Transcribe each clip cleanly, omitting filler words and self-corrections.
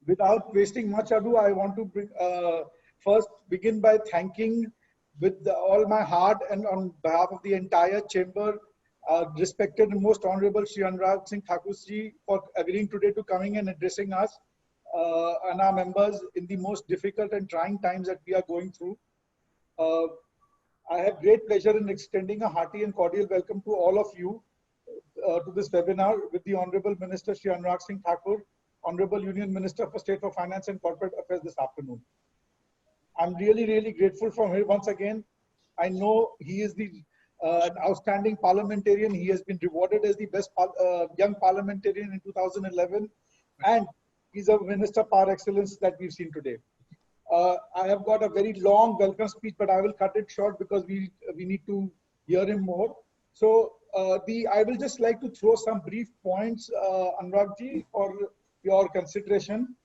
without wasting much ado, I want to first begin by thanking with all my heart and on behalf of the entire chamber, respected and most honorable Shri Anurag Singh Thakur Ji for agreeing today to coming and addressing us and our members in the most difficult and trying times that we are going through. Uh, I have great pleasure in extending a hearty and cordial welcome to all of you to this webinar with the Honorable Minister Shri Anurag Singh Thakur, Honorable Union Minister for State for Finance and Corporate Affairs this afternoon. I'm really grateful for him once again. I know he is an outstanding parliamentarian. He has been rewarded as the best young parliamentarian in 2011, and he's a minister par excellence that we've seen today. I have got a very long welcome speech, but I will cut it short because we need to hear him more. So I will just like to throw some brief points, Anurag ji, for your consideration.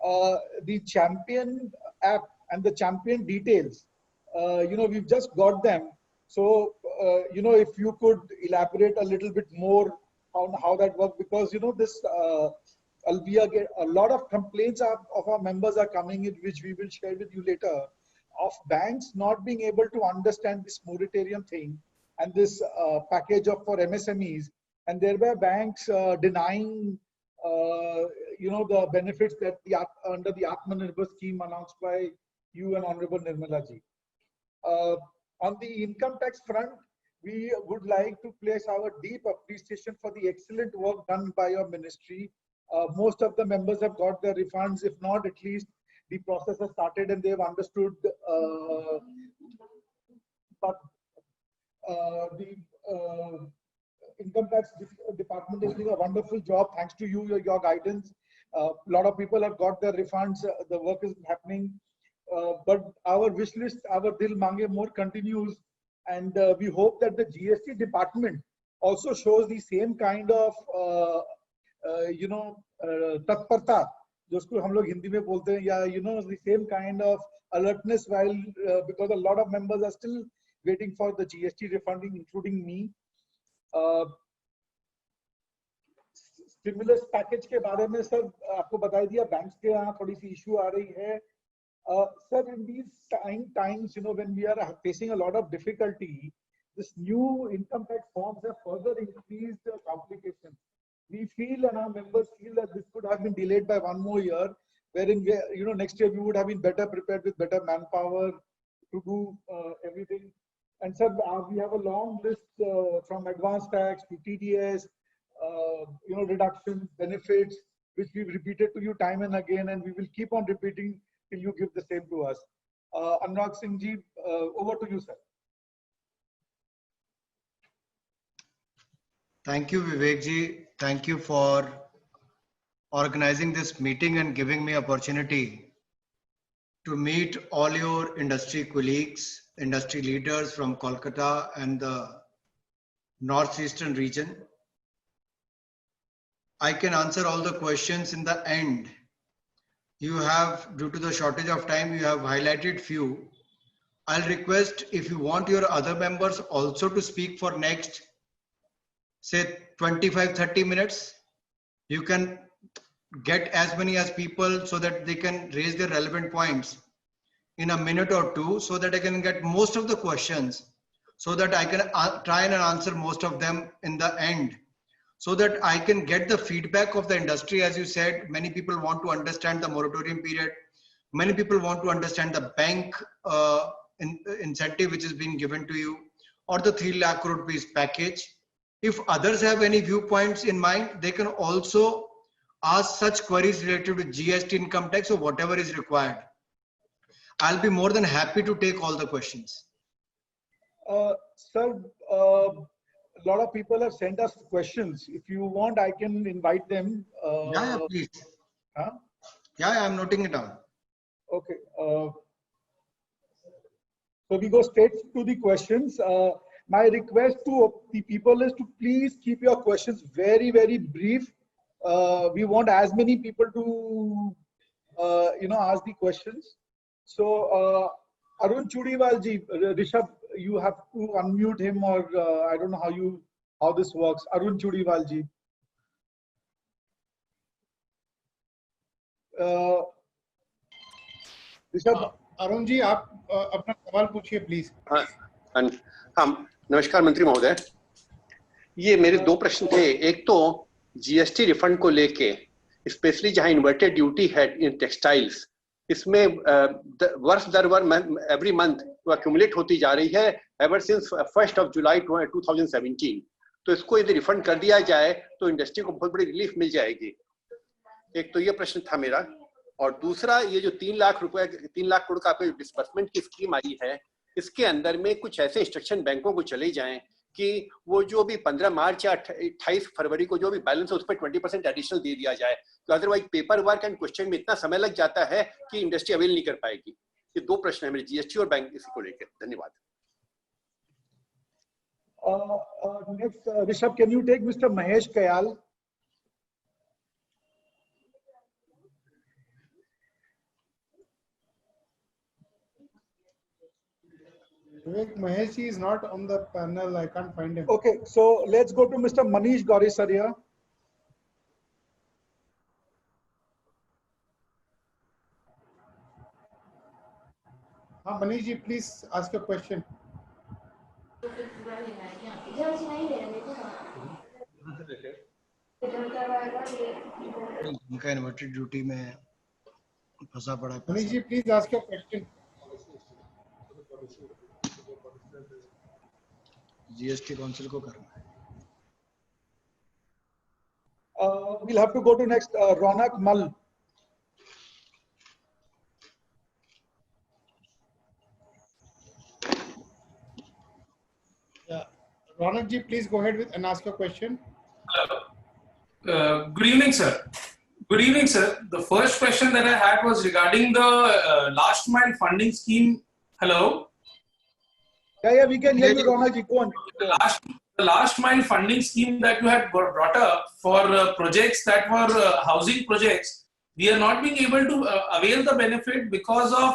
The Champion app and the Champion details, we've just got them. So, if you could elaborate a little bit more on how that works, because, this a lot of complaints of our members are coming in, which we will share with you later, of banks not being able to understand this moratorium thing and this package for MSMEs, and thereby banks denying the benefits that under the Atmanirbhar scheme announced by you and Honorable Nirmala ji. On the income tax front, we would like to place our deep appreciation for the excellent work done by your ministry. Most of the members have got their refunds. If not, at least the process has started and they've understood. But the income tax department is doing a wonderful job. Thanks to you, your guidance. A lot of people have got their refunds. The work is happening. But our wish list, our Dil Mange More continues. And we hope that the GST department also shows the same kind of तत्परता जिसको हम लोग हिंदी में बोलते हैं, या the same kind of alertness, while because a lot of members are still waiting for the GST refunding, including me. Stimulus package के बारे में सर आपको बता दिया, banks के यहाँ थोड़ी सी issue आ रही है. Sir, in these times, when we are facing a lot of difficulty, this new income tax forms have further increased the complications. We feel, and our members feel, that this could have been delayed by 1 more year, wherein next year we would have been better prepared with better manpower to do everything. And sir, we have a long list from advance tax to TDS, reduction benefits, which we've repeated to you time and again, and we will keep on repeating till you give the same to us. Anurag Singh ji, over to you, sir. Thank you, Vivek ji. Thank you for organizing this meeting and giving me opportunity to meet all your industry colleagues, industry leaders from Kolkata and the northeastern region. I can answer all the questions in the end. You have, due to the shortage of time, you have highlighted few. I'll request, if you want your other members also to speak for next, say 25-30 minutes, you can get as many as people so that they can raise their relevant points in a minute or two, so that I can get most of the questions, so that I can try and answer most of them in the end, so that I can get the feedback of the industry. As you said, many people want to understand the moratorium period. Many people want to understand the bank incentive which is being given to you, or the 3 lakh crore rupees package. If others have any viewpoints in mind, they can also ask such queries related to GST, income tax, or whatever is required. I'll be more than happy to take all the questions. Sir, a lot of people have sent us questions. If you want, I can invite them. Yeah, please. Huh? Yeah, I'm noting it down. Okay. So we go straight to the questions. My request to the people is to please keep your questions very brief. We want as many people to ask the questions. So Arun Chudiwal ji, Rishabh, you have to unmute him, or I don't know how this works. Arun Chudiwal ji. Rishabh, Arun ji आप अपना सवाल पूछिए please. हाँ, नमस्कार मंत्री महोदय, ये मेरे दो प्रश्न थे। एक तो जीएसटी रिफंड को लेके, स्पेशली जहां इन्वर्टेड ड्यूटी है इन टेक्सटाइल्स, इसमें वर्ष दर वर्ष एवरी मंथ वो एक्यूमुलेट होती जा रही है एवर सिंस 1 जुलाई 2017। तो इसको यदि रिफंड कर दिया जाए तो इंडस्ट्री को बहुत बड़ी रिलीफ मिल जाएगी। एक तो ये प्रश्न था मेरा। और दूसरा, ये जो 3 लाख रुपए 3 लाख करोड़ का आपके डिस्बर्समेंट की स्कीम आई है, इसके अंदर में कुछ ऐसे इंस्ट्रक्शन बैंकों को चले जाएं कि वो जो भी 15 मार्च या 28 फरवरी को जो भी बैलेंस है उस पर 20% एडिशनल दे दिया जाए। तो otherwise paper work and question में इतना समय लग जाता है कि इंडस्ट्री अवेल नहीं कर पाएगी। ये दो प्रश्न है मेरे जीएसटी और बैंक इसी को लेकर। धन्यवाद। next, Rishabh, can you take Mr. Mahesh Kayal? Vivek, Mahesh is not on the panel. I can't find him. Okay, so let's go to Mr. Manish Gaurisaria. Manish ji, please ask your question. उनका inverted duty में फंसा पड़ा है। Manish ji, please ask your question. GST council को करना है। We'll have to go to next, Ronak Mal. Yeah, Ronak ji, please go ahead and ask your question. Good evening, sir. Good evening, sir. The first question that I had was regarding the last mile funding scheme. Hello? Yeah, we can hear you, Ronak ji. Go on. The last mile funding scheme that you had brought up for projects that were housing projects, we are not being able to avail the benefit because of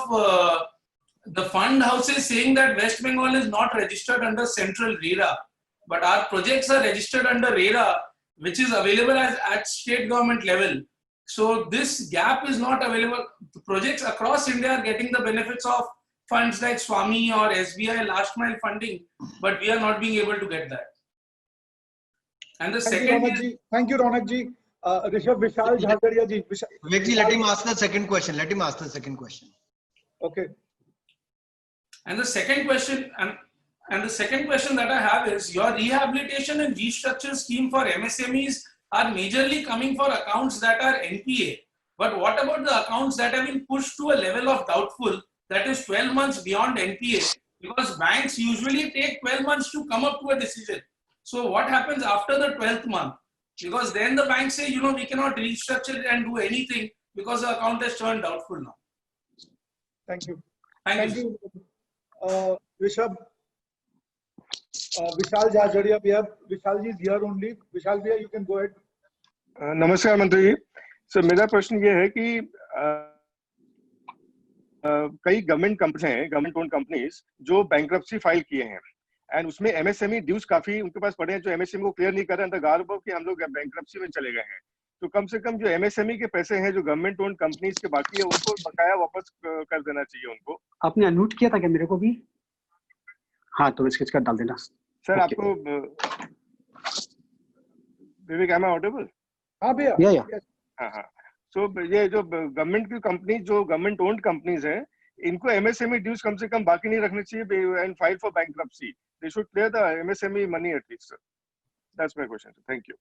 the fund houses saying that West Bengal is not registered under central RERA, but our projects are registered under RERA, which is available at state government level. So this gap is not available. The projects across India are getting the benefits of funds like Swami or SBI last mile funding, but we are not being able to get that. And the second Thank you, Ronak ji. Rishabh, Vishal Jhagaria ji. Vivek ji, let him ask the second question. Let him ask the second question. Okay. And the second question, and the second question that I have is, your rehabilitation and restructure scheme for MSMEs are majorly coming for accounts that are NPA. But what about the accounts that have been pushed to a level of doubtful, that is 12 months beyond NPA? Because banks usually take 12 months to come up to a decision. So what happens after the 12th month? Because then the banks say, you know, we cannot restructure it and do anything because the account has turned doubtful now. Thank you. Thank you. Rishabh, Vishal Jhagaria, Vishal ji is here only. Vishal ji, you can go ahead. नमस्कार मंत्री जी। Sir मेरा प्रश्न ये है कि कई government company हैं, government own companies जो बैंक्रप्सी फाइल किए हैं एंड उसमें एमएसएमई ड्यूज काफी उनके पास पड़े हैं जो एमएसएमई को क्लियर नहीं कर रहे हैं, गार्ब कि हम लोग बैंक्रप्सी में चले गए हैं। तो कम से कम जो एमएसएमई के पैसे हैं जो गवर्नमेंट ओन कंपनीज के बाकी है उनको बकाया वापस कर देना चाहिए उनको। आपने अनम्यूट किया था क्या मेरे को भी? हाँ, तो स्केच कर डाल देना सर। आपको विवेक, am I audible? हाँ भैया। हाँ। सो ये जो गवर्नमेंट की कंपनी, जो गवर्नमेंट ओन्ड कंपनीज हैं, इनको एमएसएमई ड्यूज कम से कम बाकी नहीं रखने चाहिए and file for bankruptcy. They should clear the MSME money at least, sir. That's my question. Thank you.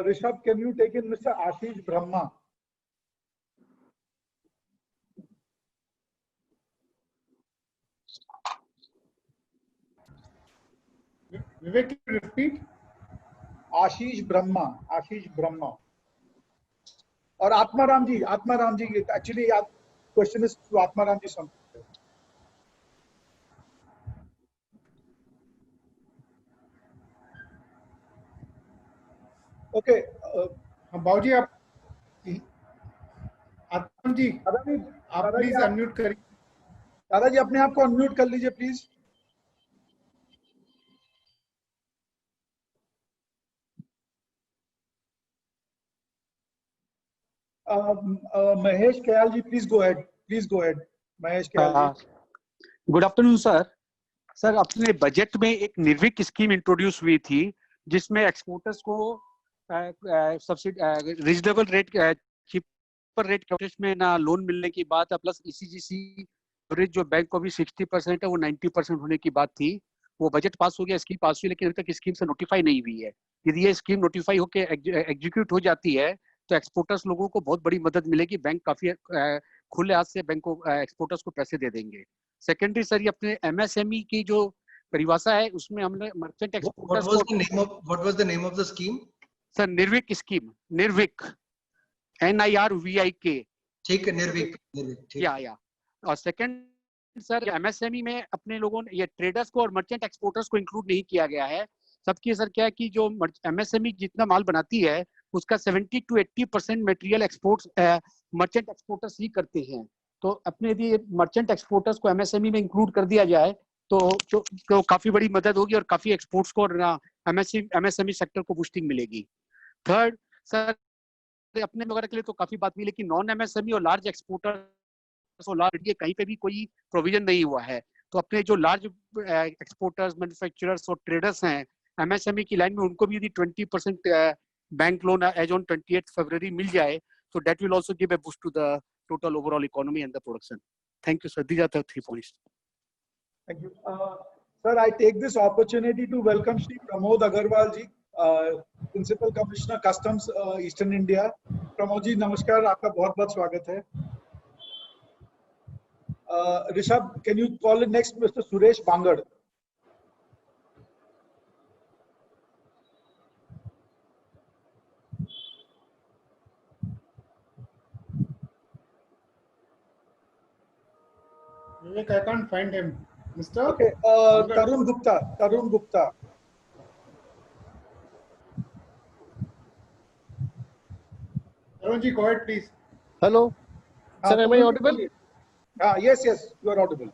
Rishabh, can you take in Mr. Ashish Brahma? Vivek, can you repeat? Ashish Brahma. और Atmaram ji, actually question is to Atmaram ji some. Okay, बाबूजी आप आत्माराम जी, आप please unmute करिए। दादाजी अपने आप को unmute कर लीजिए please. Mahesh Kayal ji, please go ahead. Please go ahead. Mahesh Kayal ji. Good afternoon sir. Sir अपने बजट में एक निर्विक स्कीम इंट्रोड्यूस हुई थी जिसमें एक्सपोर्टर्स को subsidy reasonable rate cheaper rate में ना लोन मिलने की बात है, प्लस ECGC रेट जो बैंक को भी 60% है वो 90% होने की बात थी. वो बजट पास हो गया, स्कीम पास हुई, लेकिन अभी तक स्कीम से नोटिफाई नहीं हुई है. यदि ये स्कीम नोटिफाई होकर एग्जीक्यूट हो जाती है तो एक्सपोर्टर्स लोगों को बहुत बड़ी मदद मिलेगी. बैंक काफी खुले हाथ से बैंक को एक्सपोर्टर्स को पैसे दे देंगे. सेकेंडरी सर, ये अपने MSME की जो परिभाषा है उसमें हमने मर्चेंट एक्सपोर्टर्स को. What was the name of the scheme? Sir Nirvik scheme, Nirvik NIRVIK. ठीक है, निर्विक. ठीक. या और सेकंड सर MSME में अपने लोगों ने ये ट्रेडर्स को और मर्चेंट एक्सपोर्टर्स को इंक्लूड नहीं किया गया है. सबकी सर क्या है कि जो MSME जितना माल बनाती है उसका 70 to 80% material exports merchant exporters ही करते हैं. तो अपने यदि मर्चेंट एक्सपोर्टर्स को MSME में इंक्लूड कर दिया जाए तो काफी बड़ी मदद होगी और काफी एक्सपोर्ट्स को और MSME सेक्टर को बूस्टिंग मिलेगी. थर्ड सर, अपने वगैरह के लिए तो काफी बात हुई, लेकिन नॉन MSME और लार्ज एक्सपोर्टर्स और लार्ज कहीं पे भी कोई प्रोविजन नहीं हुआ है. तो अपने जो लार्ज एक्सपोर्टर्स, मैन्युफैक्चरर्स और ट्रेडर्स हैं MSME की लाइन में, उनको भी यदि 20% bank loan as on 28 February मिल जाए तो that will also give a boost to the total overall economy and the production. Thank you, sir. These are the 3 points. Thank you. Sir, I take this opportunity to welcome Shri Pramod Agarwal ji, Principal Commissioner Customs, Eastern India. Pramod ji, namaskar. आपका बहुत-बहुत स्वागत है. Rishabh, can you call it next Mr. Suresh Bangad? Vivek, I can't find him. Mr. Okay, Tarun Gupta. Tarun Gupta. Tarun ji, go ahead, please. Hello, sir. Am I audible? Yes, you are audible.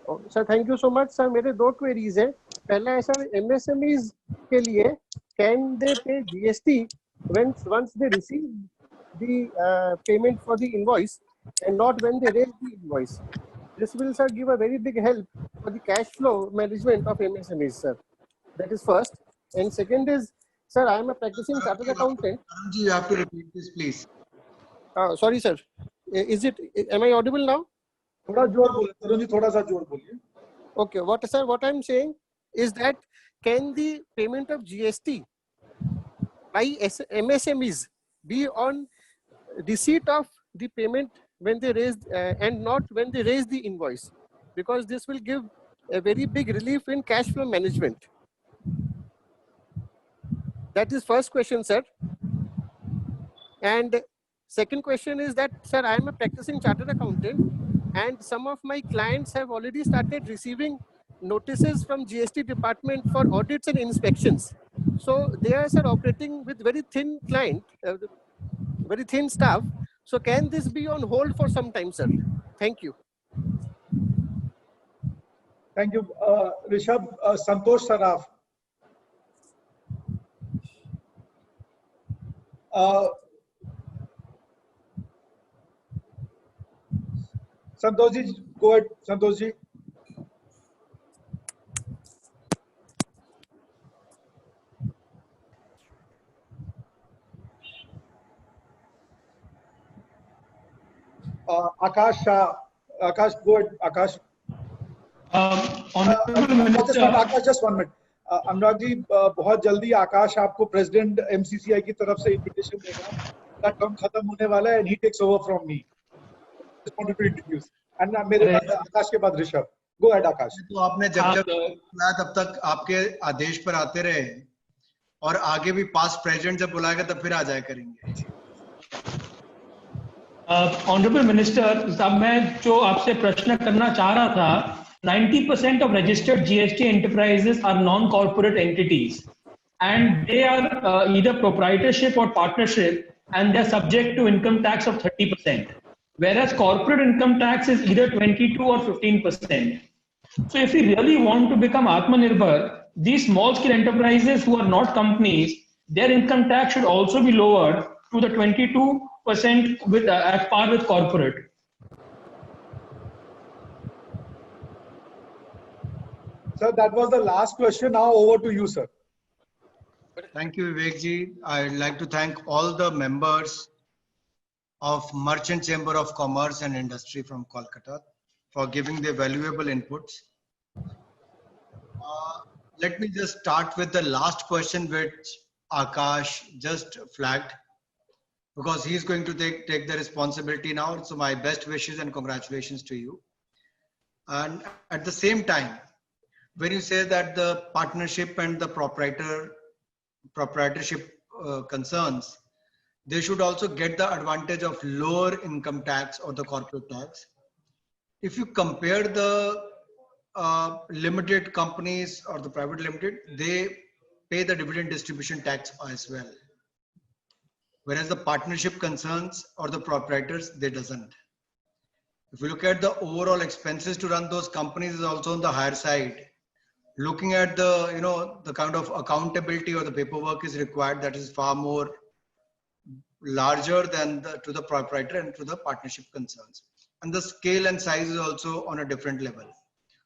Oh, sir, thank you so much, sir. मेरे 2 queries हैं. पहला है sir, MSMEs के लिए can they pay GST once they receive the payment for the invoice and not when they raise the invoice? This will, sir, give a very big help for the cash flow management of MSMEs, sir. That is first. And second is, sir, I am a practicing chartered accountant. You have to repeat this, please. Sorry, sir. Am I audible now? थोड़ा जोर बोलिए, तरुण जी, थोड़ा सा जोर बोलिए. Okay, what I'm saying is that can the payment of GST by MSMEs be on receipt of the payment when they raise and not when they raise the invoice, because this will give a very big relief in cash flow management. That is first question, sir. And second question is that, sir, I am a practicing chartered accountant and some of my clients have already started receiving notices from GST department for audits and inspections. So they are, sir, operating with very thin very thin staff. So can this be on hold for some time, sir? Thank you. Thank you. Rishabh, Santosh Saraf. Santosh ji, go ahead. Santosh ji. Akash Shah. Akash, go ahead. Akash. Honorable Minister. Akash, just 1 minute. Anurag ji, बहुत जल्दी आकाश आपको president MCCI की तरफ से invitation देगा. का term खत्म होने वाला है and he takes over from me. Just wanted to introduce. And मेरे बाद आकाश के बाद ऋषभ. Go ahead, आकाश. तो आपने जब बुलाया तब तक आपके आदेश पर आते रहे और आगे भी पास्ट प्रेसिडेंट जब बुलाएगा तब फिर आ जाया करेंगे. ऑनरेबल मिनिस्टर साहब, मैं जो आपसे प्रश्न करना चाह रहा था, 90% of registered GST enterprises are non-corporate entities and they are either proprietorship or partnership and they're subject to income tax of 30%, whereas corporate income tax is either 22 or 15%. So if we really want to become Atmanirbhar, these small scale enterprises who are not companies, their income tax should also be lowered to the 22 percent with at par with corporate. Sir, that was the last question. Now over to you, sir. Thank you, Vivekji. I'd like to thank all the members of Merchant Chamber of Commerce and Industry from Kolkata for giving their valuable inputs. Let me just start with the last question which Akash just flagged, because he's going to take the responsibility now. So my best wishes and congratulations to you. And at the same time, when you say that the partnership and the proprietorship concerns, they should also get the advantage of lower income tax or the corporate tax. If you compare the limited companies or the private limited, they pay the dividend distribution tax as well. Whereas the partnership concerns or the proprietors, they doesn't. If you look at the overall expenses to run those companies is also on the higher side. Looking at the, you know, the kind of accountability or the paperwork is required, that is far more larger than to the proprietor and to the partnership concerns. And the scale and size is also on a different level.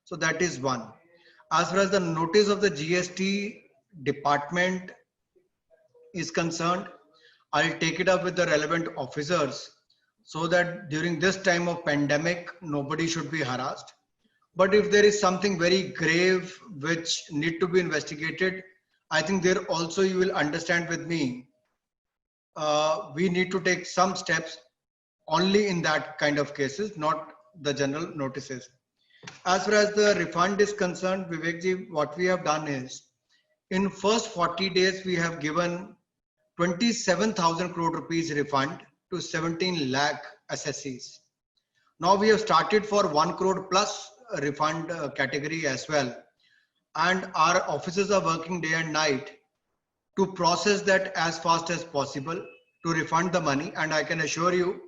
So that is one. As far as the notice of the GST department is concerned, I'll take it up with the relevant officers so that during this time of pandemic, nobody should be harassed. But if there is something very grave which need to be investigated, I think there also you will understand with me, we need to take some steps only in that kind of cases, not the general notices. As far as the refund is concerned, Vivekji, what we have done is, in first 40 days, we have given 27,000 crore rupees refund to 17 lakh assessees. Now we have started for 1 crore plus refund category as well. And our officers are working day and night to process that as fast as possible to refund the money. And I can assure you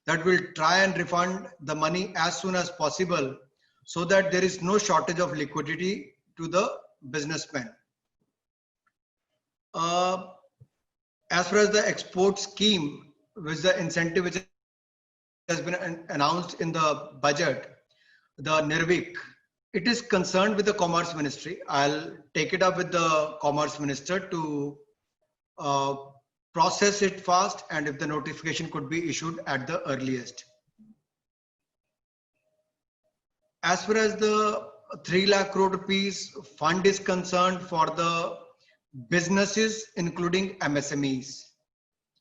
that we'll try and refund the money as soon as possible so that there is no shortage of liquidity to the businessmen. As far as the export scheme, which the incentive which has been announced in the budget, the NIRVIC, it is concerned with the Commerce Ministry. I'll take it up with the Commerce Minister to process it fast, and if the notification could be issued at the earliest. As far as the 3 lakh crore rupees fund is concerned for the businesses, including MSMEs.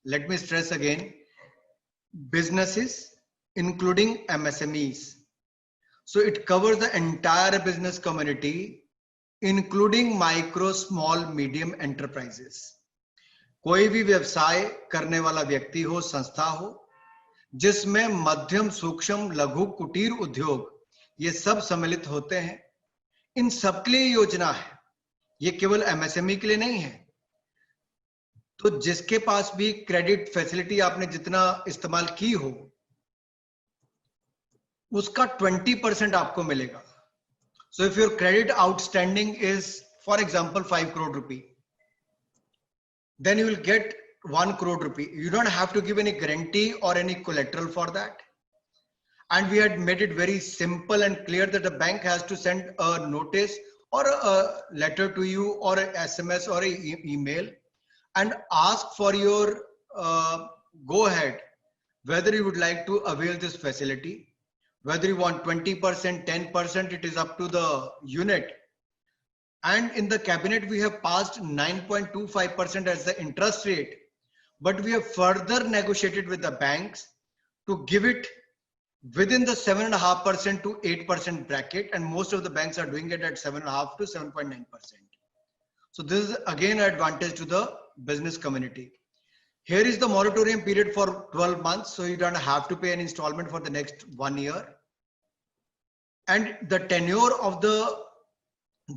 Let me stress again, businesses, including MSMEs. So it covers the entire business community, including micro, small, medium enterprises. कोई भी व्यवसाय करने वाला व्यक्ति हो, संस्था हो, जिसमें मध्यम, सूक्ष्म, लघु, कुटीर उद्योग ये सब सम्मिलित होते हैं, इन सबके लिए योजना है. ये केवल एमएसएमई के लिए नहीं है. तो जिसके पास भी क्रेडिट फैसिलिटी आपने जितना इस्तेमाल की हो, उसका 20% आपको मिलेगा. So if your credit outstanding is, for example, 5 crore rupee, then you will get 1 crore rupee. You don't have to give any guarantee or any collateral for that. And we had made it very simple and clear that the bank has to send a notice or a letter to you or an SMS or an email and ask for your go ahead, whether you would like to avail this facility, whether you want 20%, 10%, it is up to the unit. And in the cabinet, we have passed 9.25% as the interest rate, but we have further negotiated with the banks to give it within the 7.5% to 8% bracket, and most of the banks are doing it at 7.5 to 7.9%. So this is again an advantage to the business community. Here is the moratorium period for 12 months, so you don't have to pay an installment for the next 1 year. And the tenure of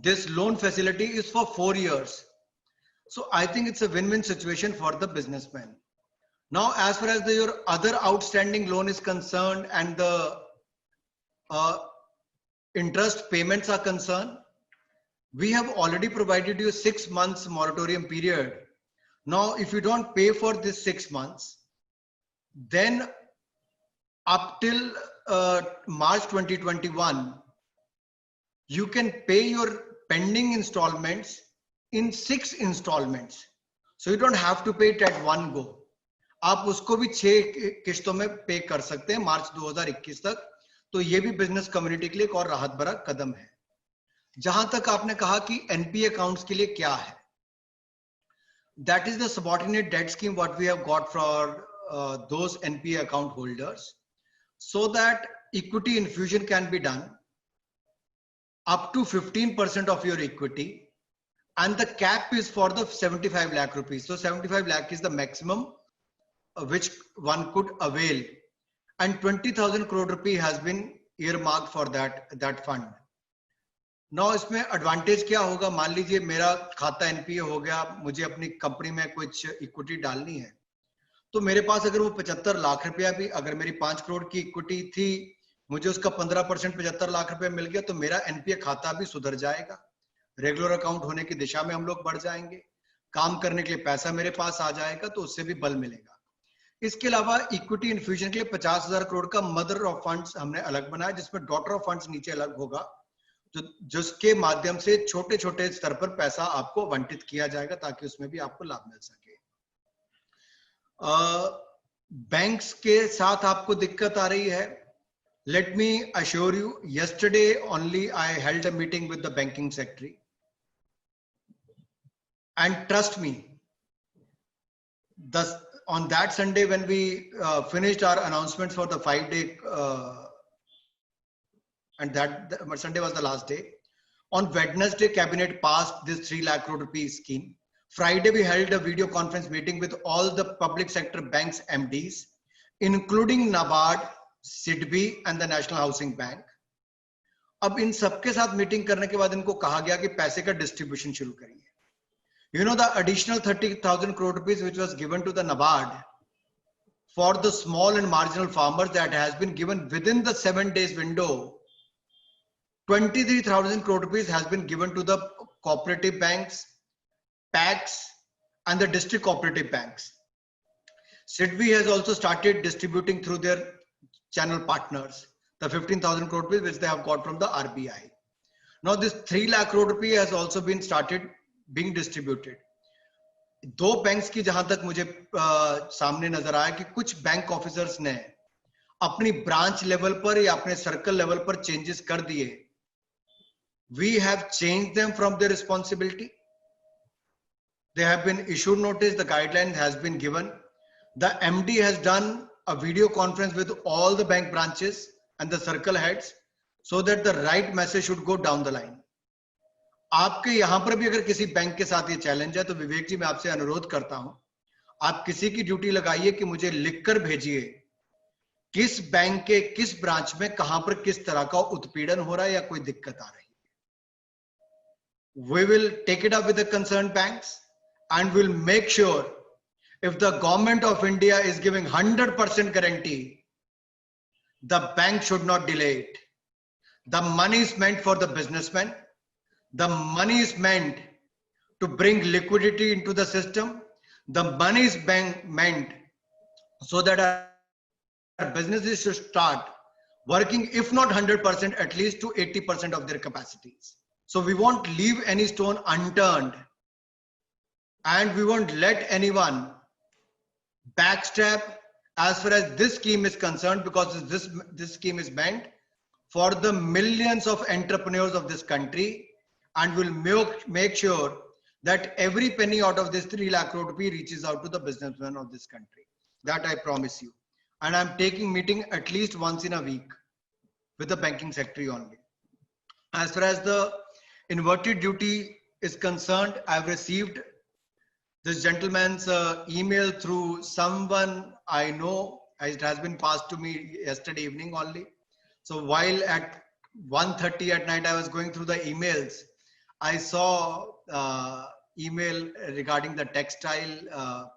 this loan facility is for 4 years. So I think it's a win-win situation for the businessman. Now, as far as your other outstanding loan is concerned and the interest payments are concerned, we have already provided you 6 months moratorium period. Now, if you don't pay for this 6 months, then up till March 2021, you can pay your pending installments in 6 installments. So you don't have to pay it at one go. आप उसको भी 6 किस्तों में पे कर सकते हैं मार्च 2021 तक. तो ये भी बिजनेस कम्युनिटी के लिए एक और राहत भरा कदम है. जहां तक आपने कहा कि एनपीए अकाउंट्स के लिए क्या है, that is the subordinate debt scheme what we have got for those NPA account holders, so that equity infusion can be done up to 15% of your equity, and the cap is for the 75 lakh rupees. So 75 lakh is the maximum which one could avail, and 20,000 crore rupee has been earmarked for that fund. Now इसमें advantage क्या होगा? मान लीजिए मेरा खाता NPA हो गया, मुझे अपनी कंपनी में कुछ इक्विटी डालनी है, तो मेरे पास अगर वो 75 लाख रुपया भी, अगर मेरी 5 करोड़ की इक्विटी थी, मुझे उसका 15% 75 लाख रुपया मिल गया, तो मेरा एनपीए खाता भी सुधर जाएगा. रेगुलर अकाउंट होने की दिशा में हम लोग बढ़ जाएंगे. काम करने के लिए पैसा मेरे पास आ जाएगा, तो उससे भी बल मिलेगा. इसके अलावा इक्विटी इन्फ्यूजन के लिए 50,000 करोड़ का मदर ऑफ फंड्स हमने अलग बनाया, जिसमें डॉटर ऑफ फंड्स नीचे अलग होगा, जिसके माध्यम से छोटे छोटे स्तर पर पैसा आपको आवंटित किया जाएगा, ताकि उसमें भी आपको लाभ मिल सके. बैंक्स के साथ आपको दिक्कत आ रही है. Let me assure you, yesterday only I held a meeting with the banking secretary, and trust me, on that Sunday when we finished our announcements for the 5-day and that Sunday was the last day. On Wednesday, cabinet passed this 3 lakh crore rupee scheme. Friday, we held a video conference meeting with all the public sector banks MDs, including NABARD, SIDBI and the National Housing Bank. अब इन सबके साथ meeting करने के बाद इनको कहा गया कि पैसे का डिस्ट्रीब्यूशन शुरू करिए. You know, the additional 30,000 crore rupees which was given to the NABARD for the small and marginal farmers, that has been given within the 7 days window. 23,000 crore rupees has been given to the cooperative banks, PACs and the district cooperative banks. SIDBI has also started distributing through their channel partners the 15,000 crore rupees which they have got from the RBI. Now this 3 lakh crore rupee has also been started being distributed. 2 banks की जहां तक मुझे सामने नजर आया कि कुछ bank officers ने अपनी ब्रांच लेवल पर या अपने सर्कल लेवल पर चेंजेस कर दिए. We have changed them from their responsibility. They have been issued notice, the guideline has been given. The MD has done a video conference with all the bank branches and the circle heads so that the right message should go down the line. आपके यहां पर भी अगर किसी bank के साथ ये challenge है, तो विवेक जी मैं आपसे अनुरोध करता हूं, आप किसी की ड्यूटी लगाइए कि मुझे लिखकर भेजिए किस बैंक के किस ब्रांच में कहां पर किस तरह का उत्पीड़न हो रहा है या कोई दिक्कत आ रही है. We will take it up with the concerned banks and will make sure, if the government of India is giving 100% guarantee, the bank should not delay it. The money is meant for the businessmen. The money is meant to bring liquidity into the system. The money is meant so that our businesses should start working, if not 100%, at least to 80% of their capacities. So we won't leave any stone unturned, and we won't let anyone backstab as far as this scheme is concerned, because this scheme is meant for the millions of entrepreneurs of this country, and will make sure that every penny out of this 3 lakh crore rupee reaches out to the businessmen of this country. That I promise you. And I'm taking meeting at least once in a week with the banking secretary only. As far as the inverted duty is concerned, I've received this gentleman's email through someone I know. It has been passed to me yesterday evening only. So while at 1:30 at night I was going through the emails, I saw email regarding the textile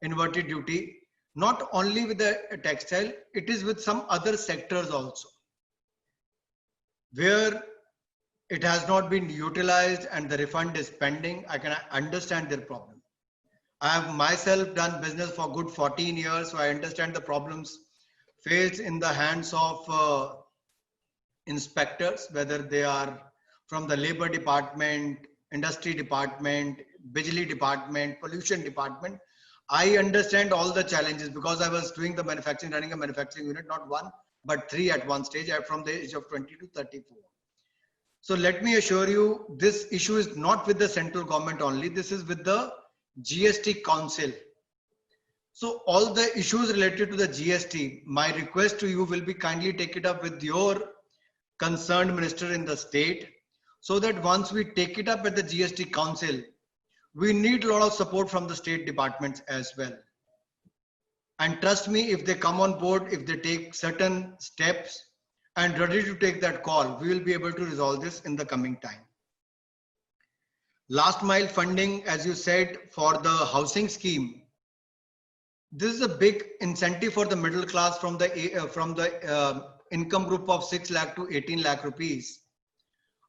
inverted duty. Not only with the textile, it is with some other sectors also, where it has not been utilized and the refund is pending. I can understand their problem. I have myself done business for good 14 years, so I understand the problems faced in the hands of inspectors, whether they are from the labor department, industry department, Bijli department, pollution department. I understand all the challenges because I was doing the manufacturing, running a manufacturing unit, not one, but three at one stage, from the age of 20 to 34. So let me assure you, this issue is not with the central government only. This is with the GST Council. So all the issues related to the GST, my request to you will be kindly take it up with your concerned minister in the state, so that once we take it up at the GST Council, we need a lot of support from the state departments as well. And trust me, if they come on board, if they take certain steps and ready to take that call, we will be able to resolve this in the coming time. Last mile funding, as you said, for the housing scheme, this is a big incentive for the middle class from the income group of 6 lakh to 18 lakh rupees.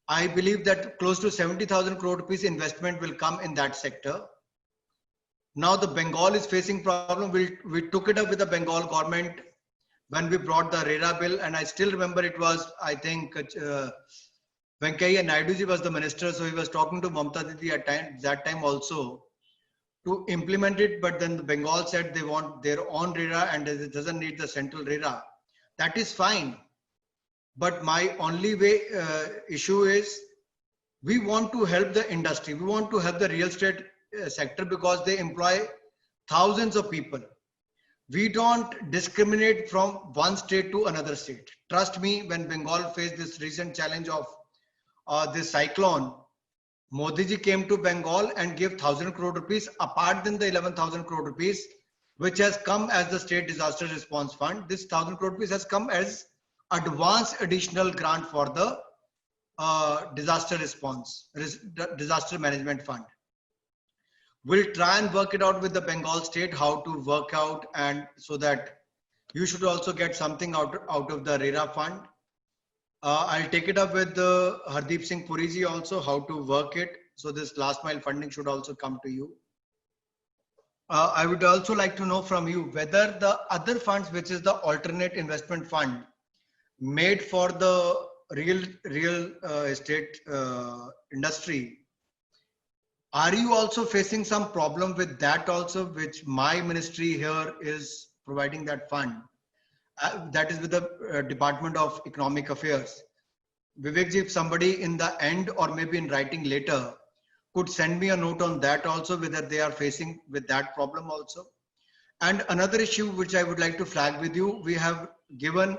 I believe that close to 70,000 crore rupees investment will come in that sector. Now the Bengal is facing problem. We took it up with the Bengal government when we brought the RERA bill, and I still remember it was, I think, Venkaiah Naidu ji was the minister, so he was talking to Mamta Didi at that time also to implement it, but then the Bengal said they want their own RERA and it doesn't need the central RERA. That is fine. But my only issue is we want to help the industry. We want to help the real estate sector because they employ thousands of people. We don't discriminate from one state to another state. Trust me, when Bengal faced this recent challenge of this cyclone, Modi ji came to Bengal and gave 1,000 crore rupees apart than the 11,000 crore rupees, which has come as the state disaster response fund. This 1,000 crore rupees has come as advance additional grant for the disaster response, disaster management fund. We'll try and work it out with the Bengal state, how to work out, and so that you should also get something out of the RERA fund. I'll take it up with Hardeep Singh Puri ji also, how to work it. So this last mile funding should also come to you. I would also like to know from you whether the other funds, which is the alternate investment fund made for the real estate industry, are you also facing some problem with that also, which my ministry here is providing that fund? That is with the Department of Economic Affairs. Vivek ji, if somebody in the end or maybe in writing later could send me a note on that also, whether they are facing with that problem also. And another issue which I would like to flag with you, we have given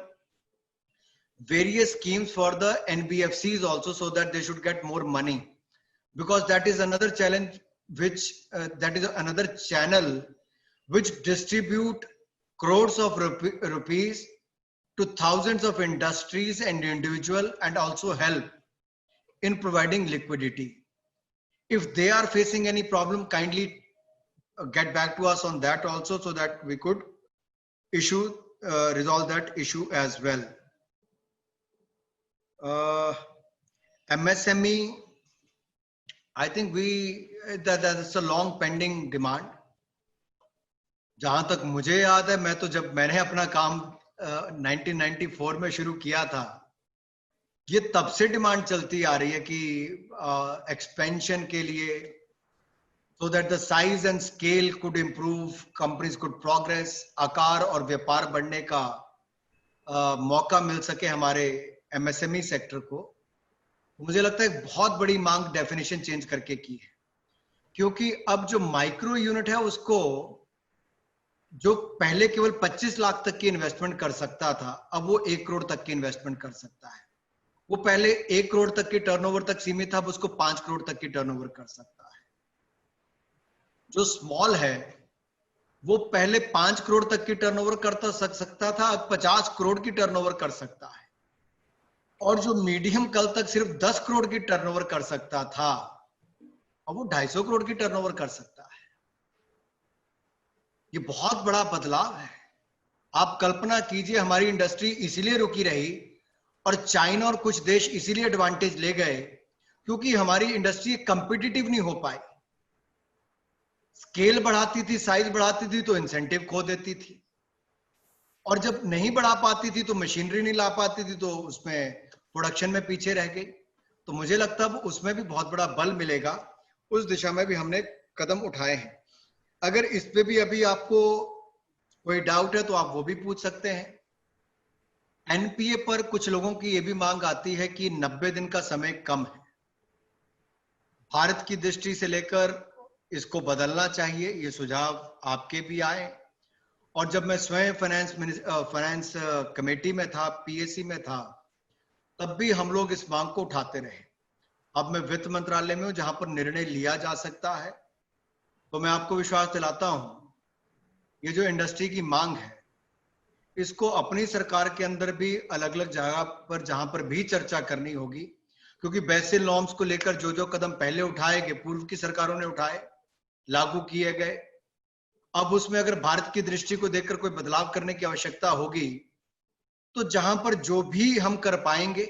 various schemes for the NBFCs also, so that they should get more money, because that is another challenge which that is another channel which distribute crores of rupees to thousands of industries and individual, and also help in providing liquidity. If they are facing any problem, kindly get back to us on that also, so that we could resolve that issue as well. MSME, I think that's a long pending demand. जहां तक मुझे याद है, मैं तो जब मैंने अपना काम 1994 में शुरू किया था, ये तब से डिमांड चलती आ रही है कि एक्सपेंशन के लिए, so that the size and scale could improve, companies could progress, आकार और व्यापार बढ़ने का मौका मिल सके हमारे MSME सेक्टर को. मुझे लगता है बहुत बड़ी मांग डेफिनेशन चेंज करके की है, क्योंकि अब जो माइक्रो यूनिट है उसको, जो पहले केवल 25 लाख तक की इन्वेस्टमेंट कर सकता था, अब वो 1 करोड़ तक की इन्वेस्टमेंट कर सकता है. वो पहले 1 करोड़ तक की टर्नओवर तक सीमित था, अब उसको 5 करोड़ तक की टर्नओवर कर सकता है. जो स्मॉल है वो पहले 5 करोड़ तक की टर्नओवर करता सकता था, अब 50 करोड़ की टर्नओवर कर सकता है. और जो मीडियम कल तक सिर्फ 10 करोड़ की टर्नओवर कर सकता था, अब वो 250 करोड़ की टर्नओवर कर सकता है. ये बहुत बड़ा बदलाव है. आप कल्पना कीजिए, हमारी इंडस्ट्री इसीलिए रुकी रही और चाइना और कुछ देश इसीलिए एडवांटेज ले गए क्योंकि हमारी इंडस्ट्री कंपिटिटिव नहीं हो पाई. स्केल बढ़ाती थी, साइज बढ़ाती थी तो इंसेंटिव खो देती थी, और जब नहीं बढ़ा पाती थी तो मशीनरी नहीं ला पाती थी, तो उसमें प्रोडक्शन में पीछे रह गई। तो मुझे लगता है उसमें भी बहुत बड़ा बल मिलेगा, उस दिशा में भी हमने कदम उठाए हैं। अगर इस पे भी अभी आपको कोई डाउट है तो आप वो भी पूछ सकते हैं। एनपीए पर कुछ लोगों की ये भी मांग आती है कि 90 दिन का समय कम है। भारत की दृष्टि से लेकर इसको बदलना चाहिए, ये सुझाव आपके भी आए। और जब मैं स्वयं फाइनेंस कमेटी में था, पीएसी में था, तब भी हम लोग इस मांग को उठाते रहे। अब मैं वित्त मंत्रालय में हूं जहां पर निर्णय लिया जा सकता है, तो मैं आपको विश्वास दिलाता हूं, ये जो इंडस्ट्री की मांग है, इसको अपनी सरकार के अंदर भी अलग अलग जगह पर जहां पर भी चर्चा करनी होगी, क्योंकि बेसिल नॉर्म्स को लेकर जो जो कदम पहले उठाए गए, पूर्व की सरकारों ने उठाए, लागू किए गए, अब उसमें अगर भारत की दृष्टि को देखकर कोई बदलाव करने की आवश्यकता होगी, तो जहां पर जो भी हम कर पाएंगे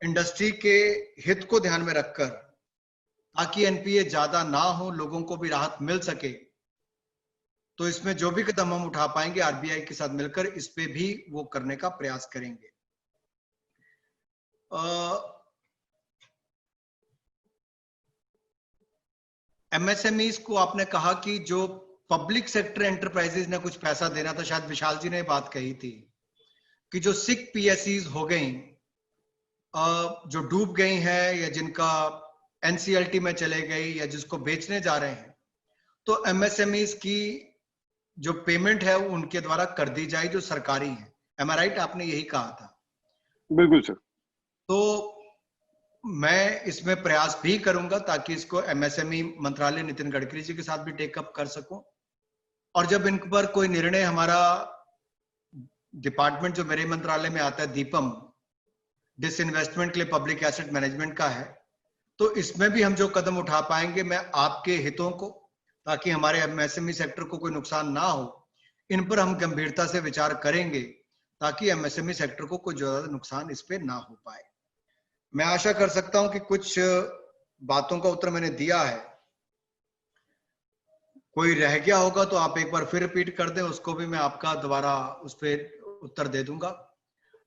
इंडस्ट्री के हित को ध्यान में रखकर, ताकि एनपीए ज्यादा ना हो, लोगों को भी राहत मिल सके, तो इसमें जो भी कदम हम उठा पाएंगे आरबीआई के साथ मिलकर, इस पे भी वो करने का प्रयास करेंगे। एमएसएमईज को आपने कहा कि जो पब्लिक सेक्टर एंटरप्राइजेज ने कुछ पैसा देना था, शायद विशाल जी ने बात कही थी कि जो सिक पीएसईज हो गई, जो डूब गई हैं या जिनका एनसीएलटी में चले गई या जिसको बेचने जा रहे हैं, तो एमएसएमईज की जो पेमेंट है वो उनके द्वारा कर दी जाए जो सरकारी है। एम आई राइट? आपने यही कहा था। बिल्कुल सर। तो मैं इसमें प्रयास भी करूंगा ताकि इसको एमएसएमई मंत्रालय नितिन गडकरी जी के साथ भी टेकअप कर सकूं, और जब इन पर कोई निर्णय, हमारा डिपार्टमेंट जो मेरे मंत्रालय में आता है, दीपम, डिसइन्वेस्टमेंट के लिए पब्लिक एसेट मैनेजमेंट का है, तो इसमें भी हम जो कदम उठा पाएंगे, मैं आपके हितों को, ताकि हमारे एमएसएमई सेक्टर को कोई नुकसान ना हो, इन पर हम गंभीरता से विचार करेंगे ताकि एमएसएमई सेक्टर को कोई ज्यादा नुकसान इस पे ना हो पाए। मैं आशा कर सकता हूं कि कुछ बातों का उत्तर मैंने दिया है, कोई रह गया होगा तो आप एक बार फिर रिपीट कर दें, उसको भी मैं आपका दोबारा उस पर उत्तर दे दूंगा।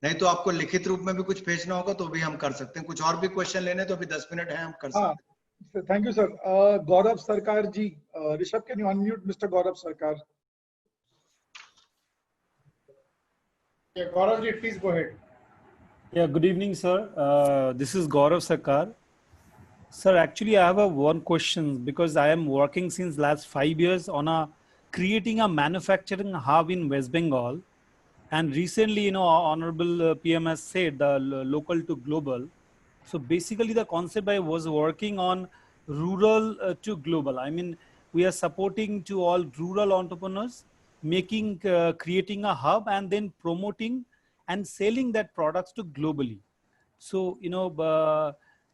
नहीं तो आपको लिखित रूप में भी कुछ भेजना होगा तो भी हम कर सकते हैं। कुछ और भी क्वेश्चन लेने तो अभी 10 मिनट है, हम कर सकते हैं। Thank you sir. Gaurav Sarkar ji, Rishabh, can you unmute mister Gaurav Sarkar? Yeah, Gaurav ji, please go ahead. Yeah, good evening, sir. This is Gaurav Sarkar. Sir, actually, I have one question because I am working since last 5 years on creating a manufacturing hub in West Bengal. And recently, Honorable PM has said the local to global. So basically, the concept I was working on rural to global. I mean, we are supporting to all rural entrepreneurs, creating a hub and then promoting and selling that products to globally. So,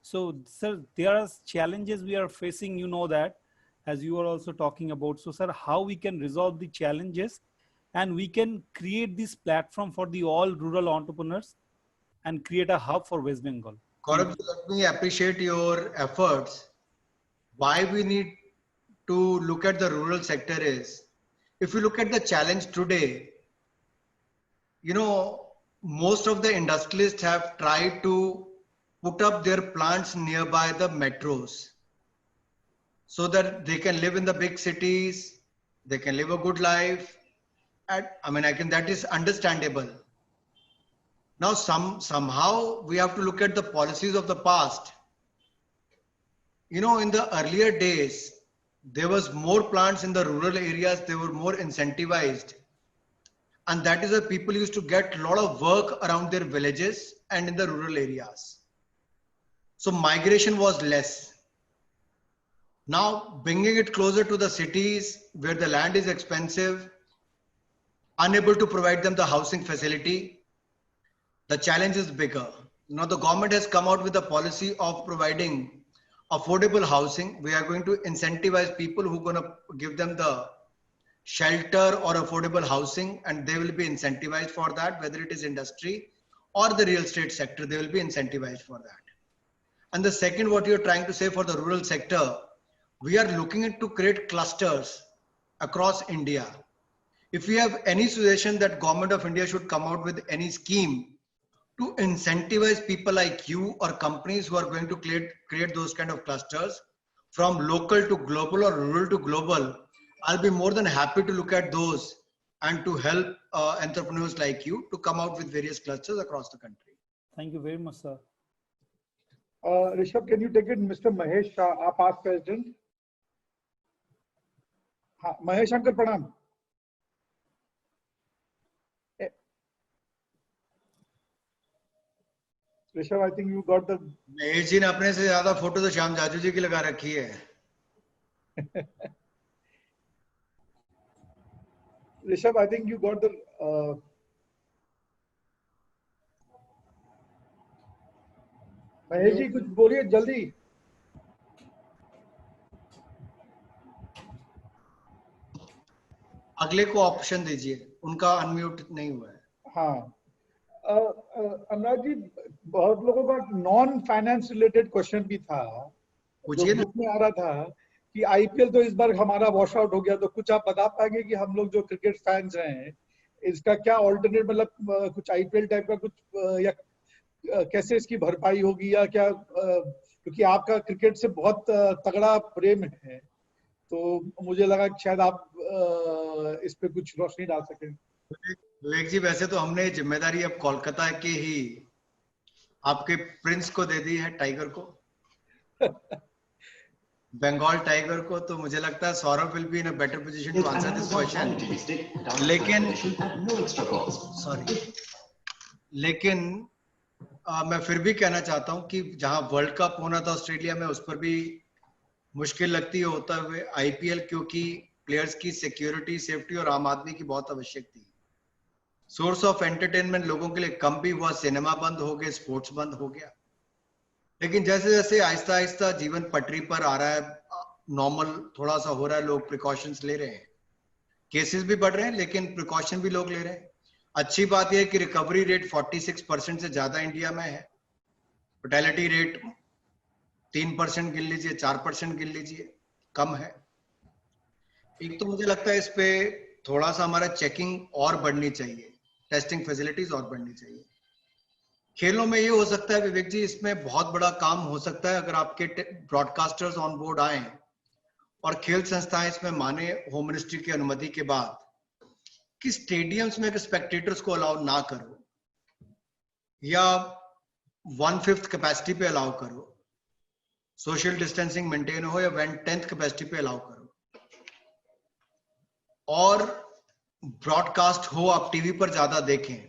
so sir, there are challenges we are facing, that, as you are also talking about. So sir, how we can resolve the challenges and we can create this platform for the all rural entrepreneurs and create a hub for West Bengal. Gaurav, let me appreciate your efforts. Why we need to look at the rural sector is, if you look at the challenge today, most of the industrialists have tried to put up their plants nearby the metros so that they can live in the big cities, they can live a good life. That is understandable. Now, somehow we have to look at the policies of the past. In the earlier days, there was more plants in the rural areas, they were more incentivized. And that is why people used to get a lot of work around their villages and in the rural areas. So migration was less. Now, bringing it closer to the cities where the land is expensive, unable to provide them the housing facility, the challenge is bigger. Now, the government has come out with a policy of providing affordable housing. We are going to incentivize people who are going to give them the shelter or affordable housing, and they will be incentivized for that, whether it is industry or the real estate sector, they will be incentivized for that. And the second, what you're trying to say for the rural sector, we are looking to create clusters across India. If we have any suggestion that government of India should come out with any scheme to incentivize people like you or companies who are going to create those kind of clusters from local to global or rural to global, I'll be more than happy to look at those and to help entrepreneurs like you to come out with various clusters across the country. Thank you very much, sir. Rishabh, can you take it? Mr. Mahesh Shah, our past president. Mahesh Uncle, pranam. Rishabh, I think you got the. Mahesh ji ने अपने से ज्यादा photo तो श्याम जाजू जी की लगा रखी है. Rishabh, I think you got the. Mahesh ji कुछ बोलिए जल्दी. अगले को ऑप्शन दीजिए, उनका अनम्यूट नहीं हुआ है. हाँ, अनुराग जी, बहुत लोगों का नॉन फाइनेंस रिलेटेड क्वेश्चन भी था जो ग्रुप में आ रहा था कि आईपीएल तो इस बार हमारा वॉश आउट हो गया, तो कुछ आप बता पाएंगे कि हम लोग जो क्रिकेट फैंस हैं इसका क्या ऑल्टरनेट, मतलब कुछ आईपीएल टाइप का कुछ या कैसे इसकी भरपाई होगी या क्या, क्योंकि आपका क्रिकेट से बहुत तगड़ा प्रेम है, तो मुझे लगा कि शायद आप इस पे कुछ रोशनी डाल सकें. विवेक जी, वैसे तो हमने जिम्मेदारी अब कोलकाता के ही आपके प्रिंस को दे दी है, टाइगर को, बंगाल टाइगर को, तो मुझे लगता है Saurabh will be in a better position to answer this question. लेकिन मैं फिर भी कहना चाहता हूं कि जहां वर्ल्ड कप होना था ऑस्ट्रेलिया में, उस पर भी मुश्किल लगती है होता हुए आईपीएल, क्योंकि प्लेयर्स की सिक्योरिटी, सेफ्टी और आम आदमी की बहुत आवश्यक थी. सोर्स ऑफ एंटरटेनमेंट लोगों के लिए कम भी हुआ, सिनेमा बंद हो गए, स्पोर्ट्स बंद हो गया. लेकिन जैसे जैसे आहिस्ता आहिस्ता जीवन पटरी पर आ रहा है, नॉर्मल थोड़ा सा हो रहा है, लोग प्रिकॉशंस ले रहे हैं, केसेस भी बढ़ रहे हैं लेकिन प्रिकॉशन भी लोग ले रहे हैं. अच्छी बात यह है कि रिकवरी रेट 46% से ज्यादा इंडिया में है. फर्टिलिटी रेट 3% गिन लीजिए, 4% गिन लीजिए, कम है. एक तो मुझे लगता है इस पे थोड़ा सा हमारा चेकिंग और बढ़नी चाहिए, टेस्टिंग फैसिलिटीज और बढ़नी चाहिए. खेलों में ये हो सकता है विवेक जी, इसमें बहुत बड़ा काम हो सकता है अगर आपके ब्रॉडकास्टर्स ऑन बोर्ड आए और खेल संस्थाएं इसमें माने, होम मिनिस्ट्री की अनुमति के बाद, कि स्टेडियम्स में स्पेक्टेटर्स को अलाउ ना करो या 1/5 कैपेसिटी पे अलाउ करो, सोशल डिस्टेंसिंग मेंटेन हो, या 1/10 कैपेसिटी पे अलाउ करो, और ब्रॉडकास्ट हो, आप टीवी पर ज्यादा देखें.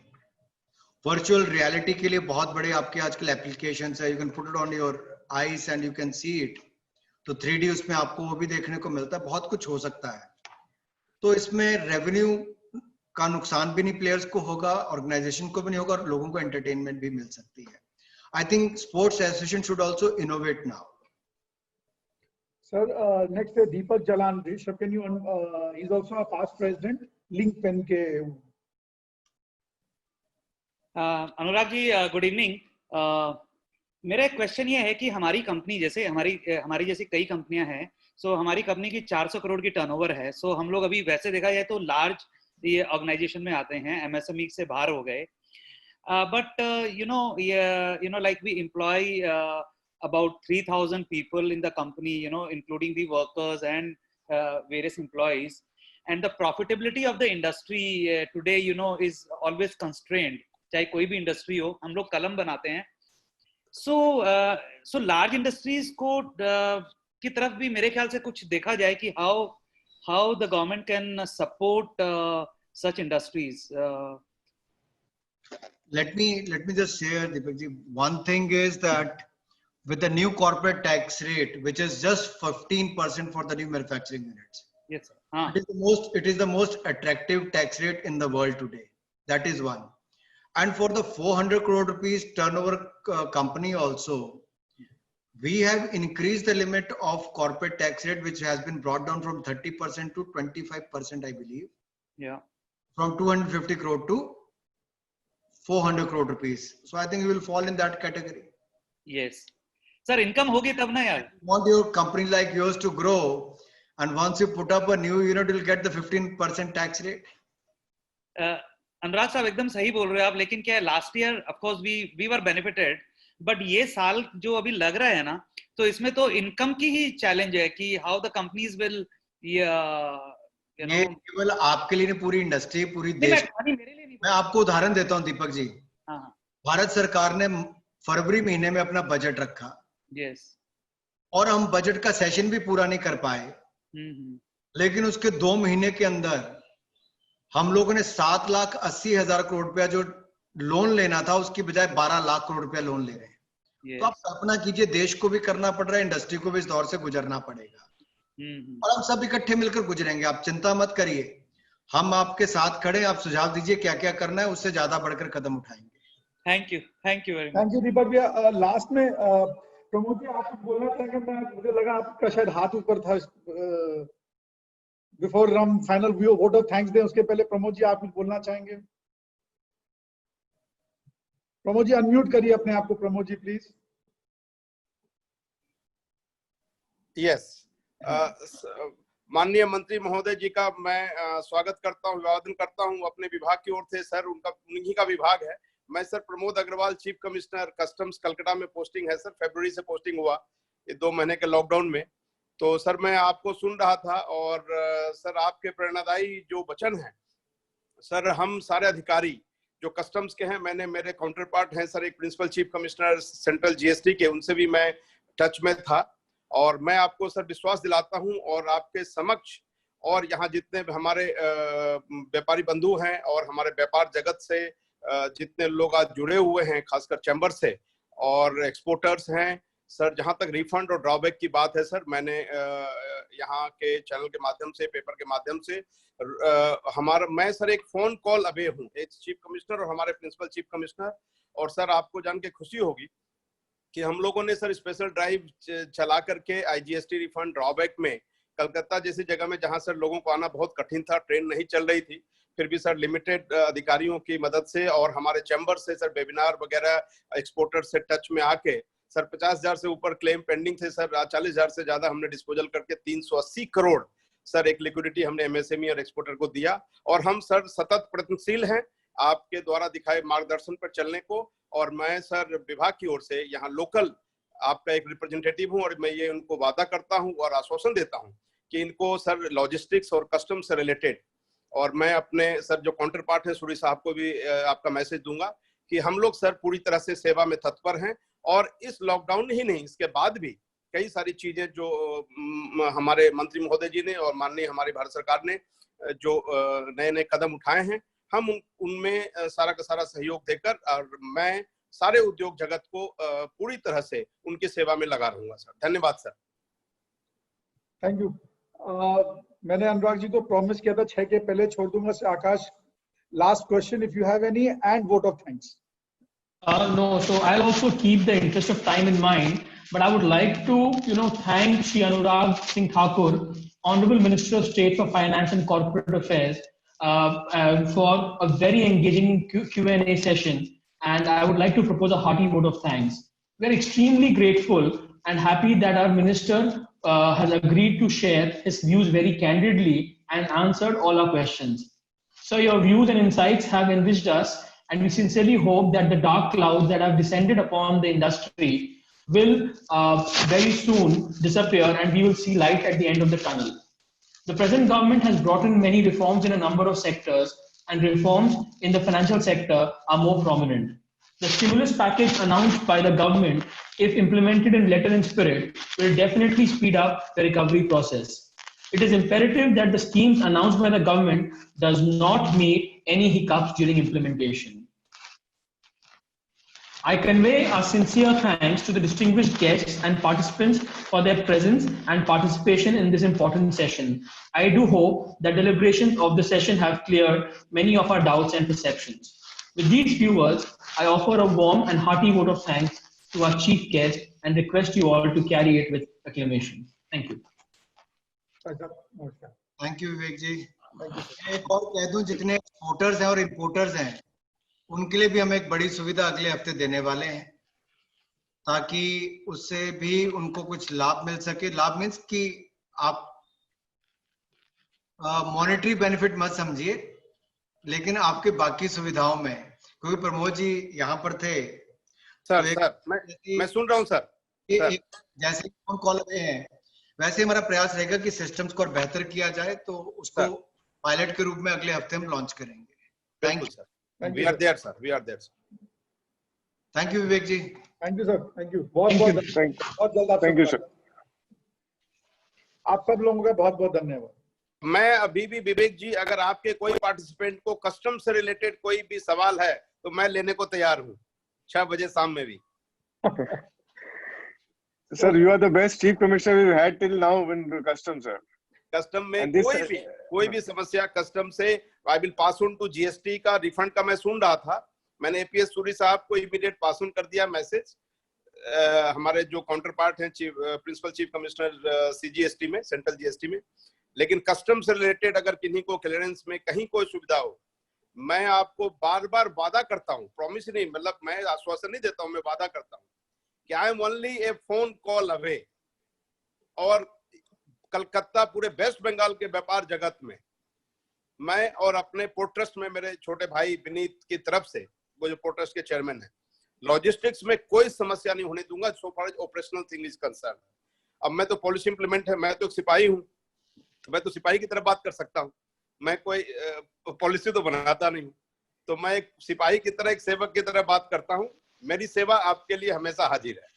वर्चुअल रियलिटी के लिए बहुत बड़े आपके आजकल एप्लीकेशंस है, you can put it on your eyes and you can see it, तो 3D उसमें आपको वो भी देखने को मिलता है. बहुत कुछ हो सकता है. तो इसमें रेवेन्यू का नुकसान भी नहीं प्लेयर्स को होगा, ऑर्गेनाइजेशन को भी नहीं होगा, और लोगों को एंटरटेनमेंट भी मिल सकती है. I think sports association should also innovate now. Sir, next is Deepak Jalan. Rishabh, can you? He's also a past president. Link pen के. Anurag ji, good evening. मेरा क्वेश्चन ये है कि हमारी कंपनी, जैसे हमारी जैसी कई कंपनियां हैं, सो हमारी कंपनी की 400 करोड़ की टर्नओवर है. सो हम लोग अभी वैसे देखा जाए तो लार्ज ये ऑर्गेनाइजेशन में आते हैं, एमएसएमई से बाहर हो गए. But you know like we employ about 3,000 people in the company, you know, including the workers and various employees, and the profitability of the industry today, you know, is always constrained. चाहे कोई भी industry हो, हम लोग कलम बनाते हैं. so large industries को की तरफ भी मेरे ख्याल से कुछ देखा जाए कि how the government can support such industries. Let me just share, Deepak ji. One thing is that with the new corporate tax rate, which is just 15% for the new manufacturing units. Yes, sir. It is the most attractive tax rate in the world today. That is one. And for the 400 crore rupees turnover company also, we have increased the limit of corporate tax rate, which has been brought down from 30% to 25%, I believe. Yeah. From 250 crore to 400 crore rupees. So I think you will fall in that category. Yes. Sir income होगी तब ना यार. Want your company like yours to grow, and once you put up a new unit, you'll get the 15% tax rate. अनुराग साहब एकदम सही बोल रहे हो आप, लेकिन क्या है last year of course we were benefited, but ये साल जो अभी लग रहा है ना, तो इसमें तो इनकम की ही चैलेंज है कि हाउ द कंपनीज विल ये केवल आपके लिए नहीं, पूरी इंडस्ट्री, पूरी देश. मैं आपको उदाहरण देता हूँ दीपक जी. भारत सरकार ने फरवरी महीने में अपना बजट रखा. यस. और हम बजट का सेशन भी पूरा नहीं कर पाए. लेकिन उसके 2 महीने के अंदर हम लोगों ने 7,80,000 करोड़ रुपया जो लोन लेना था, उसकी बजाय 12 लाख करोड़ रुपया लोन ले रहे हैं. तो आप कल्पना कीजिए, देश को भी करना पड़ रहा है, इंडस्ट्री को भी इस दौर से गुजरना पड़ेगा. और हम सब इकट्ठे मिलकर गुजरेंगे. आप चिंता मत करिए, हम आपके साथ खड़े. आप सुझाव दीजिए क्या क्या करना है, उससे ज्यादा बढ़कर कदम उठाएंगे. Thank you very much. Thank you Deepak भैया. लास्ट में प्रमोद जी आप बोलना चाहेंगे? मुझे लगा आपका शायद हाथ ऊपर था. बिफोर हम फाइनल वोट ऑफ थैंक्स दें, उसके पहले प्रमोद जी आप कुछ बोलना चाहेंगे? प्रमोद जी अनम्यूट करिए अपने आप को. प्रमोद जी प्लीज. यस. माननीय मंत्री महोदय जी का मैं स्वागत करता हूं, अभिवादन करता हूं अपने विभाग की ओर से. सर उन्हीं का विभाग है. मैं sir Pramod Agarwal, chief commissioner customs, Calcutta में पोस्टिंग है सर. फरवरी से पोस्टिंग हुआ, ये 2 महीने के लॉकडाउन में. तो सर मैं आपको सुन रहा था और सर आपके प्रेरणादायी जो वचन है सर, हम सारे अधिकारी जो कस्टम्स के हैं, मैंने मेरे काउंटर पार्ट हैं सर, एक principal chief commissioner central GST के, उनसे भी मैं टच में था. और मैं आपको सर विश्वास दिलाता हूं और आपके समक्ष, और यहाँ जितने हमारे व्यापारी बंधु हैं और हमारे व्यापार जगत से जितने लोग आज जुड़े हुए हैं, खासकर चैम्बर से और एक्सपोर्टर्स हैं सर, जहां तक रिफंड और ड्रॉबैक की बात है सर, मैंने यहाँ के चैनल के माध्यम से, पेपर के माध्यम से मैं सर एक फोन कॉल अवे हूँ, एक चीफ कमिश्नर और हमारे प्रिंसिपल चीफ कमिश्नर. और सर आपको जान के खुशी होगी कि हम लोगों ने सर स्पेशल ड्राइव चला करके आईजीएसटी रिफंड ड्रॉबैक में कलकत्ता जैसी जगह में, जहां सर लोगों को आना बहुत कठिन था, ट्रेन नहीं चल रही थी, फिर भी सर लिमिटेड अधिकारियों की मदद से और हमारे चैम्बर से सर वेबिनार वगैरह, एक्सपोर्टर से टच में आके सर 50,000 से ऊपर क्लेम पेंडिंग थे सर. 40,000 से ज्यादा हमने डिस्पोजल करके 380 करोड़ सर एक लिक्विडिटी हमने एमएसएमई और एक्सपोर्टर को दिया. और हम सर सतत प्रयत्नशील हैं आपके द्वारा दिखाए मार्गदर्शन पर चलने को. और मैं सर विभाग की ओर से यहाँ लोकल आपका एक रिप्रेजेंटेटिव हूँ और मैं ये उनको वादा करता हूँ और आश्वासन देता हूँ कि इनको सर लॉजिस्टिक्स और कस्टम से रिलेटेड, और मैं अपने सर जो काउंटर पार्ट है सूरी साहब को भी आपका मैसेज दूंगा कि हम लोग सर पूरी तरह से सेवा में तत्पर हैं. और इस लॉकडाउन ही नहीं, इसके बाद भी कई सारी चीजें जो हमारे मंत्री महोदय जी ने और माननीय हमारी भारत सरकार ने जो नए नए कदम उठाए हैं, हम उनमें सारा का सारा सहयोग देकर, और मैं सारे उद्योग जगत को पूरी तरह से उनकी सेवा में लगा रहूंगा सर. धन्यवाद सर. Thank you. मैंने अनुराग जी को प्रॉमिस किया था 6 के पहले छोड़ दूंगा. Akash, last question if you have any, and vote of thanks. No, so I'll also keep the interest of time in mind, but I would like to, thank Shri Anurag Singh Thakur, Honorable Minister of State for Finance and Corporate Affairs, for a very engaging Q&A session. And I would like to propose a hearty vote of thanks. We're extremely grateful and happy that our minister has agreed to share his views very candidly and answered all our questions. So your views and insights have enriched us, and we sincerely hope that the dark clouds that have descended upon the industry will very soon disappear and we will see light at the end of the tunnel. The present government has brought in many reforms in a number of sectors, and reforms in the financial sector are more prominent. The stimulus package announced by the government, if implemented in letter and spirit, will definitely speed up the recovery process. It is imperative that the schemes announced by the government does not meet any hiccups during implementation. I convey our sincere thanks to the distinguished guests and participants for their presence and participation in this important session. I do hope that deliberations of the session have cleared many of our doubts and perceptions. With these few words, I offer a warm and hearty vote of thanks to our chief guest and request you all to carry it with acclamation. Thank you. Thank you Vivek ji. एक और कह दूं, जितने exporters हैं और importers हैं उनके लिए भी हम एक बड़ी सुविधा अगले हफ्ते देने वाले हैं. ताकि उससे भी उनको कुछ लाभ मिल सके। लाभ मीन्स कि आप मॉनेटरी बेनिफिट मत समझिए, लेकिन आपके बाकी सुविधाओं में, क्योंकि प्रमोद जी यहाँ पर थे सर। तो सर मैं सुन रहा हूँ सर। जैसे फोन कॉल आए हैं वैसे हमारा प्रयास रहेगा कि सिस्टम्स को और बेहतर किया जाए, तो उसको पायलट के रूप में अगले हफ्ते हम लॉन्च करेंगे। Thank you sir. We are there sir, we are there sir. Thank you Vivek ji. Thank you sir, thank you. बहुत जल्द आपसे थैंक यू सर। आप सब लोगों का बहुत बहुत धन्यवाद। मैं अभी भी विवेक जी, अगर आपके कोई पार्टिसिपेंट को कस्टम से रिलेटेड कोई भी सवाल है तो मैं लेने को तैयार हूँ 6 बजे शाम में भी। Sir, you are the best chief commissioner we've had till now in customs, sir. Custom में कोई भी समस्या कस्टम से, I will pass on to GST का रिफंड का मैं सुन रहा था, मैंने एपीएस सूरी साहब को इमीडिएट पास ऑन कर दिया मैसेज। हमारे जो काउंटर पार्ट हैं प्रिंसिपल चीफ कमिश्नर सीजीएसटी में, सेंट्रल जीएसटी में। लेकिन कस्टम से रिलेटेड अगर किन्हीं को क्लियरेंस में कहीं कोई सुविधा हो, मैं आपको बार बार वादा करता हूँ, प्रॉमिस नहीं, मतलब मैं आश्वासन नहीं देता हूँ, मैं वादा करता हूँ कि I am only A phone call away. और कलकत्ता, पूरे वेस्ट बंगाल के व्यापार जगत में मैं और अपने पोर्ट ट्रस्ट में मेरे छोटे भाई विनीत की तरफ से, वो जो पोर्ट ट्रस्ट के चेयरमैन है, लॉजिस्टिक्स में कोई समस्या नहीं होने दूंगा so far as operational thing is concern. अब मैं तो पॉलिसी इंप्लीमेंट है, मैं तो एक सिपाही हूँ, मैं तो सिपाही की तरह बात कर सकता हूँ, मैं कोई पॉलिसी तो बनाता नहीं हूँ। तो मैं एक सिपाही की तरह, एक सेवक की तरह बात करता हूँ। मेरी सेवा आपके लिए हमेशा हाजिर है।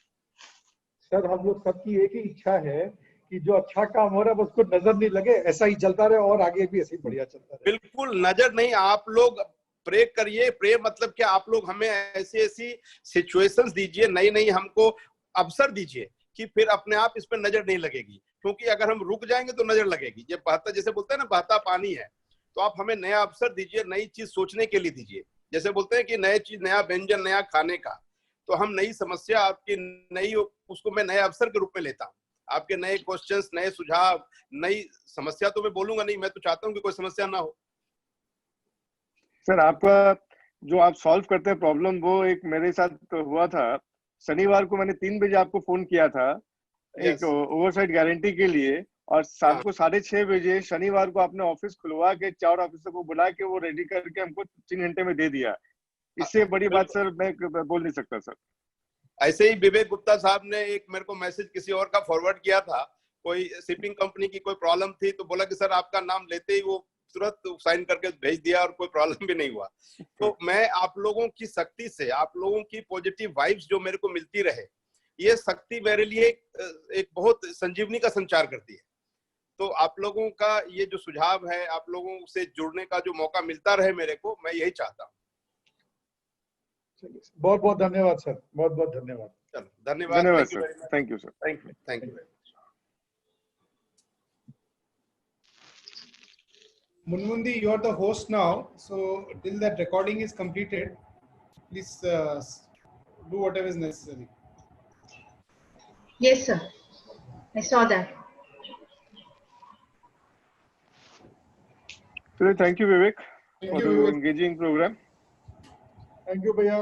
सर हम लोग सबकी एक ही इच्छा है कि जो अच्छा काम हो रहा है उसको नजर नहीं लगे, ऐसा ही चलता रहे और आगे भी ऐसे ही बढ़िया चलता रहे। बिल्कुल नजर नहीं, आप लोग प्रे करिए। प्रे मतलब क्या, आप लोग हमें ऐसी ऐसी सिचुएशंस दीजिए, नई नई हमको अवसर दीजिए कि फिर अपने आप इस पर नजर नहीं लगेगी। क्योंकि अगर हम रुक जाएंगे तो नजर लगेगी। ये बहता, जैसे बोलते हैं ना, बहता पानी है। तो आप हमें नया अवसर दीजिए, नई चीज सोचने के लिए दीजिए। जैसे बोलते हैं कि नई चीज, नया व्यंजन, नया खाने का, तो हम नई समस्या आपकी, नई, उसको मैं नए अवसर के रूप में लेता हूँ। आपके नए क्वेश्चंस, नए सुझाव, नई समस्या तो मैं बोलूंगा नहीं, मैं तो चाहता हूँ कि कोई समस्या ना हो। सर आपका जो आप सॉल्व करते हैं प्रॉब्लम, वो एक मेरे साथ तो हुआ था। शनिवार को मैंने 3 बजे आपको फोन किया था एक ओवरसाइट गारंटी के लिए, और शाम को 6:30 बजे शनिवार को आपने ऑफिस खुलवा के 4 ऑफिसर को बुला के वो रेडी करके हमको 3 घंटे में दे दिया। इससे बड़ी बात सर मैं बोल नहीं सकता सर। ऐसे ही विवेक गुप्ता साहब ने एक मेरे को मैसेज किसी और का फॉरवर्ड किया था, कोई शिपिंग कंपनी की कोई प्रॉब्लम थी, तो बोला कि सर आपका नाम लेते ही वो तुरंत साइन करके भेज दिया और कोई प्रॉब्लम भी नहीं हुआ। तो मैं आप लोगों की शक्ति से, आप लोगों की पॉजिटिव वाइब्स जो मेरे को मिलती रहे, ये शक्ति मेरे लिए एक बहुत संजीवनी का संचार करती है। तो आप लोगों का ये जो सुझाव है, आप लोगों से जुड़ने का जो मौका मिलता रहे मेरे को, मैं यही चाहता हूँ। बहुत बहुत धन्यवाद सर, बहुत बहुत धन्यवाद। चलो धन्यवाद sir, thank you sir, thank you. Munmundi, you are the host now, so till that recording is completed, please do whatever is necessary. Yes, sir. I saw that. So thank you, Vivek, Thank for you, the Vivek. engaging program. Thank you, भैया।